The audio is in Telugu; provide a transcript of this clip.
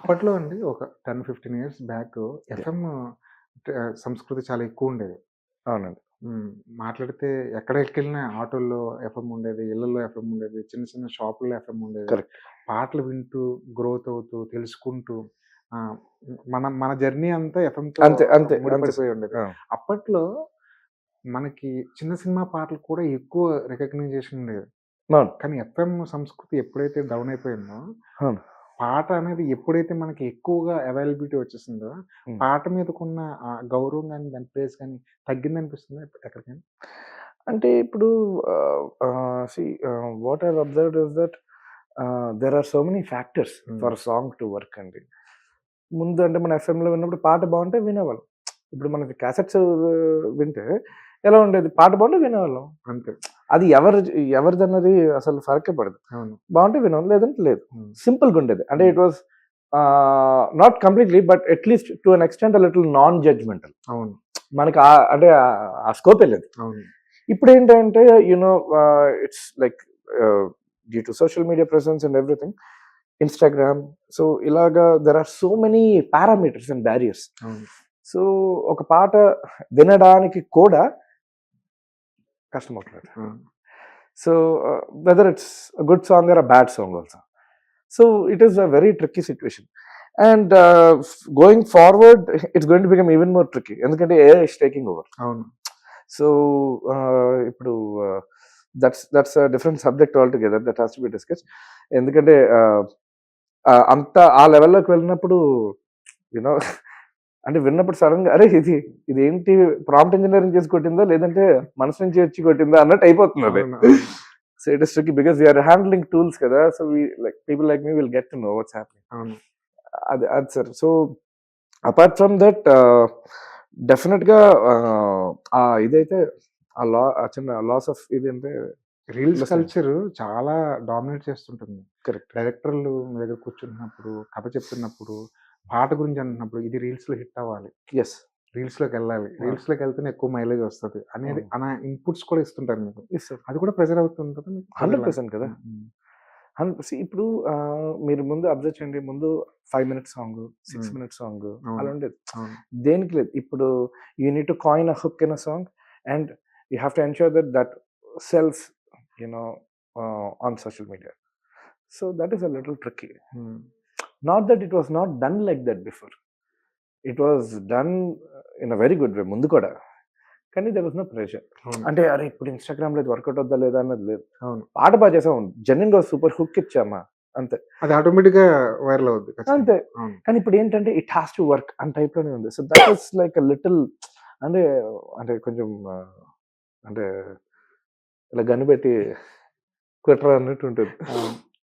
అప్పట్లో అండి ఒక 10, 15 ఇయర్స్ బ్యాక్ ఎఫ్ఎం సంస్కృతి చాలా ఎక్కువుండేది. అవునండి. మాట్లాడితే ఎక్కడికెళ్ళినా ఆటోల్లో ఎఫ్ఎం ఉండేది, ఇళ్ళల్లో ఎఫ్ఎం ఉండేది, చిన్న చిన్న షాపుల్లో ఎఫ్ఎం ఉండేది. కరెక్ట్. పాటలు వింటూ, గ్రోత్ అవుతూ, తెలుసుకుంటూ ఆహ్, మన మన జర్నీ అంతా ఎఫ్ఎంతో అంతే. అంతే. అంతే ముడిపడిపోయి సార్. ఉండేది. ఆ! అప్పట్లో మనకి చిన్న సినిమా పాటలు కూడా ఎక్కువ రికగ్నైజేషన్ ఉండేది. అవును. కానీ ఎఫ్ఎం సంస్కృతి ఎప్పుడైతే డౌన్ అయిపోయిందో, అవును. పాట అనేది ఎప్పుడైతే మనకి ఎక్కువగా అవైలబిలిటీ వచ్చేసిందో, హ్మ్. పాట మీదకున్న గౌరవం గాని, దాని ప్లేస్ గాని తగ్గిందనిపిస్తుందా ఎక్కడికైనా? అంటే ఇప్పుడు see what I have observed is that there are so many factors for hmm. A song to work అండి. ముందు అంటే మన ఎఫ్ఎంలో విన్నప్పుడు పాట బాగుంటే వినేవాళ్ళం. ఇప్పుడు మనకి క్యాసెట్స్ వింటే ఎలా ఉండేది? పాట బాగుంటే వినేవాళ్ళం. అంతే. అది ఎవరిదన్నది అసలు ఫరకే పడదు. అవును. బాగుంటే వినేవాళ్ళం, లేదంటే లేదు. హ్మ్. సింపుల్‌గా ఉండేది. అంటే it was not completely but at least to an extent little non judgmental. అవును. మనకి అంటే ఆ స్కోపే లేదు. అవును. ఇప్పుడేంటంటే it's like due to social media presence and everything, Instagram, so ఇలాగా there are so many parameters and barriers. అవును. సో ఒక పాట వినడానికి కూడా కష్టమవుతుంది. ఆ! So whether it's a good song or a bad song also. So it is a very tricky situation. And going forward it's going to become even more tricky. ఎందుకంటే ఏఐ ఇస్ టేకింగ్ ఓవర్. అవును. సో ఇప్పుడు that's different subject all together that has to be discuss. ఎందుకంటే అంత ఆ లెవెల్లోకి వెళ్ళినప్పుడు యూనో అంటే విన్నప్పుడు సడన్ గా అరే ఇదేంటి ప్రాంప్ట్ ఇంజనీరింగ్ చేసి కొట్టిందా లేదంటే మనసు నుంచి వచ్చి కొట్టిందా అన్నట్టు అయిపోతుంది అది. అవును. అవును. So it is tricky because we are handling tools కదా. So we like people like me will get to know what's happening. అవును. అది sir. So apart from that డెఫినెట్గా ఇదైతే ఆ చిన్న లాస్ ఆఫ్ ఇది అంటే రీల్స్ Listen. కల్చర్ చాలా డామినేట్ చేస్తుంటుంది. కరెక్ట్. డైరెక్టర్లు మీ దగ్గర కూర్చుంటున్నప్పుడు, కథ చెప్తున్నప్పుడు, పాట గురించి అంటున్నప్పుడు ఇది రీల్స్‌లో హిట్ అవ్వాలి. ఎస్. రీల్స్‌లోకెళ్ళాలి. రీల్స్‌లోకెళ్తేనే ఎక్కువ మైలేజ్ వస్తది అనేది అవును. అనా ఇన్‌పుట్స్ కూడా ఇస్తుంటారు మీకు. Yes sir. అది కూడా ప్రెషర్ అవుతుంటదా మీకు? 100% కదా. హ్మ్. ఇప్పుడు మీరు ముందు అబ్జర్వ్ చేయండి. ముందు 5 మినిట్స్ సాంగ్, 6 హ్మ్. మినిట్స్ సాంగ్ అవును. అలా ఉండేది. అవును. దేనికి లేదు. ఇప్పుడు you need to coin a hook in a song and you have to ensure that sells on social media. So that is a little tricky. Hmm. Not that it was not done like that before. It was done in a very good way ముందు కూడా. కానీ దెర్ వాస్ నో ప్రెషర్. అవును. అంటే అరే ఇప్పుడు ఇన్‌స్టాగ్రామ్‌లో ఇది వర్కౌట్ అవుద్దా లేదా అన్నది లేదు. అవును. పాట బాగా చేసాం, జెన్యూన్‌గా సూపర్ హుక్ ఇచ్చామా అంతే. అది ఆటోమేటిక్‌గా వైరల్ అవుద్ది. అంతే. ఖచ్చితంగా. అవును. కానీ ఇప్పుడు ఏంటంటే ఇట్ హాస్ టు వర్క్ అన్న టైప్‌లోనే ఉంది. So that is like a little అంటే అంటే కొంచెం అంటే ఇలా గన్ను పెట్టి కొట్టరా అన్నట్టు ఉంటుంది. అవును.